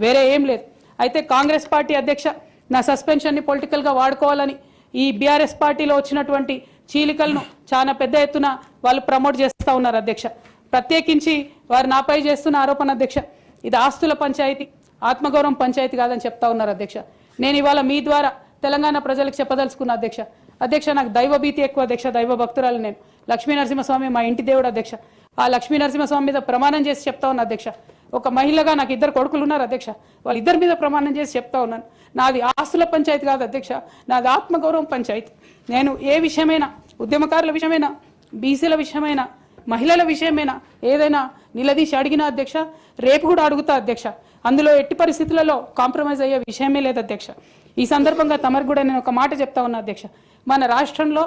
వేరే ఏం లేదు. అయితే కాంగ్రెస్ పార్టీ అధ్యక్ష నా సస్పెన్షన్ని పొలిటికల్గా వాడుకోవాలని ఈ బీఆర్ఎస్ పార్టీలో వచ్చినటువంటి చీలికలను చాలా పెద్ద ఎత్తున వాళ్ళు ప్రమోట్ చేస్తూ ఉన్నారు అధ్యక్ష. ప్రత్యేకించి వారు నాపై చేస్తున్న ఆరోపణ అధ్యక్ష, ఇది ఆస్తుల పంచాయతీ, ఆత్మగౌరవం పంచాయతీ కాదని చెప్తా ఉన్నారు అధ్యక్ష. నేను ఇవాళ మీ ద్వారా తెలంగాణ ప్రజలకు చెప్పదలుచుకున్న అధ్యక్ష నాకు దైవభీతి ఎక్కువ అధ్యక్ష, దైవ భక్తురాలు నేను. లక్ష్మీ నరసింహస్వామి మా ఇంటి దేవుడు అధ్యక్ష. ఆ లక్ష్మీ నరసింహస్వామి మీద ప్రమాణం చేసి చెప్తా ఉన్నా అధ్యక్ష. ఒక మహిళగా నాకు 2 కొడుకులు ఉన్నారు అధ్యక్ష, వాళ్ళిద్దరి మీద ప్రమాణం చేసి చెప్తా ఉన్నాను, నాది ఆస్తుల పంచాయతీ కాదు అధ్యక్ష, నాది ఆత్మగౌరవం పంచాయతీ. నేను ఏ విషయమైనా, ఉద్యమకారుల విషయమైనా, బీసీల విషయమైనా, మహిళల విషయమైనా ఏదైనా నిలదీసి అడిగినా అధ్యక్ష, రేపు కూడా అడుగుతా అధ్యక్ష. అందులో ఎట్టి పరిస్థితులలో కాంప్రమైజ్ అయ్యే విషయమే లేదు అధ్యక్ష. ఈ సందర్భంగా తమరు కూడా నేను ఒక మాట చెప్తా ఉన్నా అధ్యక్ష. మన రాష్ట్రంలో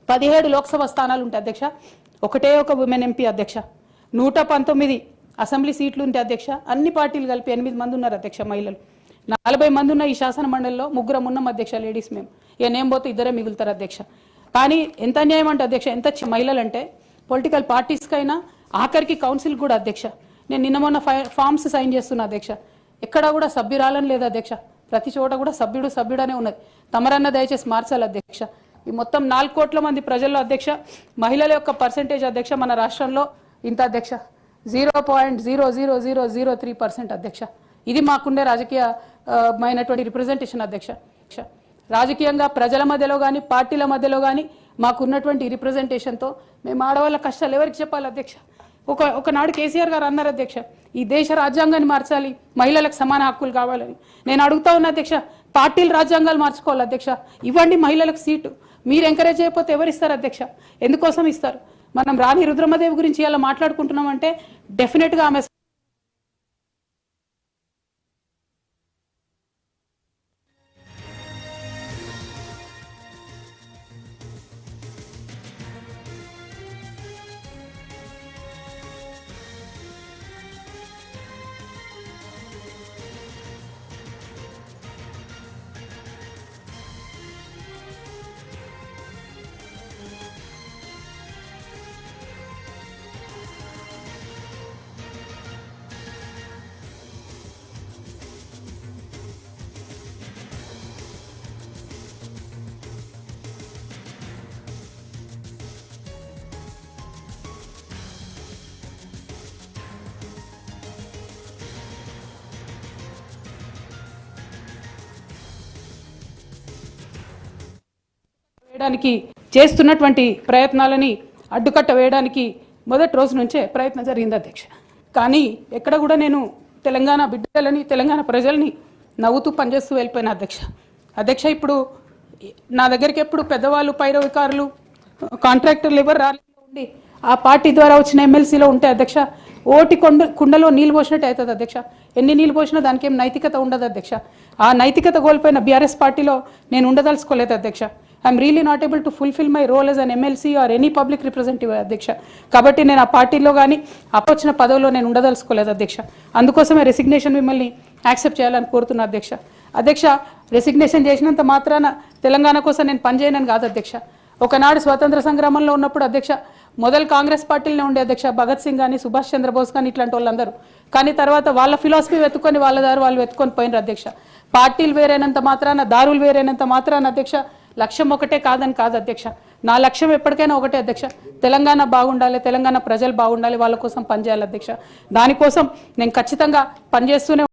17 లోక్సభ స్థానాలు ఉంటాయి అధ్యక్ష, ఒకటే ఒక ఉమెన్ ఎంపీ అధ్యక్ష. 119 అసెంబ్లీ సీట్లు ఉంటాయి అధ్యక్ష. అన్ని పార్టీలు కలిపి 8 మంది ఉన్నారు అధ్యక్ష మహిళలు. 40 మంది ఉన్న ఈ శాసన మండలిలో 3 ఉన్నాం అధ్యక్ష లేడీస్. మేము ఇక నేను పోతే 2 మిగులుతారు అధ్యక్ష. కానీ ఎంత అన్యాయం అంటే అధ్యక్ష, ఎంత మహిళలు అంటే పొలిటికల్ పార్టీస్కైనా ఆఖరికి కౌన్సిల్ కూడా అధ్యక్ష. నేను నిన్న మొన్న ఫామ్స్ సైన్ చేస్తున్నా అధ్యక్ష, ఎక్కడా కూడా సభ్యురాలని లేదు అధ్యక్ష. ప్రతి చోట కూడా సభ్యుడనే ఉన్నది. తమరన్న దయచేసి మార్చాలి అధ్యక్ష. ఈ మొత్తం 4 కోట్ల మంది ప్రజల్లో అధ్యక్ష మహిళల యొక్క పర్సెంటేజ్ అధ్యక్ష మన రాష్ట్రంలో ఇంత అధ్యక్ష, 0.00003% అధ్యక్ష. ఇది మాకుండే రాజకీయమైనటువంటి రిప్రజెంటేషన్ అధ్యక్ష. రాజకీయంగా ప్రజల మధ్యలో కానీ పార్టీల మధ్యలో కానీ మాకున్నటువంటి రిప్రజెంటేషన్తో మేము ఆడవాళ్ళ కష్టాలు ఎవరికి చెప్పాలి అధ్యక్ష? ఒకనాడు కేసీఆర్ గారు అన్నారు అధ్యక్ష, ఈ దేశ రాజ్యాంగాన్ని మార్చాలి, మహిళలకు సమాన హక్కులు కావాలని. నేను అడుగుతా ఉన్నా అధ్యక్ష, పార్టీలు రాజ్యాంగాలు మార్చుకోవాలి అధ్యక్ష, ఇవ్వండి మహిళలకు సీటు. మీరు ఎంకరేజ్ చేయకపోతే ఎవరు ఇస్తారు అధ్యక్ష? ఎందుకోసం ఇస్తారు? మనం రాణి రుద్రమదేవి గురించి ఇలా మాట్లాడుకుంటున్నామంటే డెఫినెట్గా ఆమె వేయడానికి చేస్తున్నటువంటి ప్రయత్నాలని అడ్డుకట్ట వేయడానికి మొదటి రోజు నుంచే ప్రయత్నం జరిగింది అధ్యక్ష. కానీ ఎక్కడ కూడా నేను తెలంగాణ బిడ్డలని, తెలంగాణ ప్రజల్ని నవ్వుతూ పనిచేస్తూ వెళ్ళిపోయిన అధ్యక్ష. ఇప్పుడు నా దగ్గరికి ఎప్పుడు పెద్దవాళ్ళు, పైరవికారులు, కాంట్రాక్టర్లు ఎవరు రాలేండి ఆ పార్టీ ద్వారా వచ్చిన ఎమ్మెల్సీలో ఉంటే అధ్యక్ష, ఓటి కుండలో నీళ్ళు పోసినట్టు అవుతుంది అధ్యక్ష. ఎన్ని నీళ్ళు పోసినా దానికి ఏం నైతికత ఉండదు అధ్యక్ష. ఆ నైతికత కోల్పోయిన బీఆర్ఎస్ పార్టీలో నేను ఉండదలుచుకోలేదు అధ్యక్ష. I'm really not able to fulfil my role as an MLC or any public representative అధ్యక్ష. కాబట్టి నేను ఆ పార్టీలో కానీ వచ్చిన పదవిలో నేను ఉండదలుచుకోలేదు అధ్యక్ష. అందుకోసమే రెసిగ్నేషన్ మిమ్మల్ని యాక్సెప్ట్ చేయాలని కోరుతున్నా అధ్యక్ష. రెసిగ్నేషన్ చేసినంత మాత్రాన తెలంగాణ కోసం నేను పనిచేయనని కాదు అధ్యక్ష. ఒకనాడు స్వాతంత్ర సంగ్రామంలో ఉన్నప్పుడు అధ్యక్ష మొదలు కాంగ్రెస్ పార్టీలోనే ఉండే అధ్యక్ష, భగత్ సింగ్ కానీ, సుభాష్ చంద్రబోస్ కానీ, ఇట్లాంటి వాళ్ళందరూ. కానీ తర్వాత వాళ్ళ ఫిలాసఫీ వెతుక్కొని వాళ్ళ దారి వాళ్ళు వెతుక్కొని పోయినారు అధ్యక్ష. పార్టీలు వేరైనంత మాత్రాన, దారులు వేరైనంత మాత్రాన అధ్యక్ష లక్ష్యం ఒకటే కాదని కాదు అధ్యక్ష. నా లక్ష్యం ఎప్పటికైనా ఒకటే అధ్యక్ష, తెలంగాణ బాగుండాలి, తెలంగాణ ప్రజలు బాగుండాలి, వాళ్ళ కోసం పనిచేయాలి అధ్యక్ష. దానికోసం నేను ఖచ్చితంగా పనిచేస్తూనే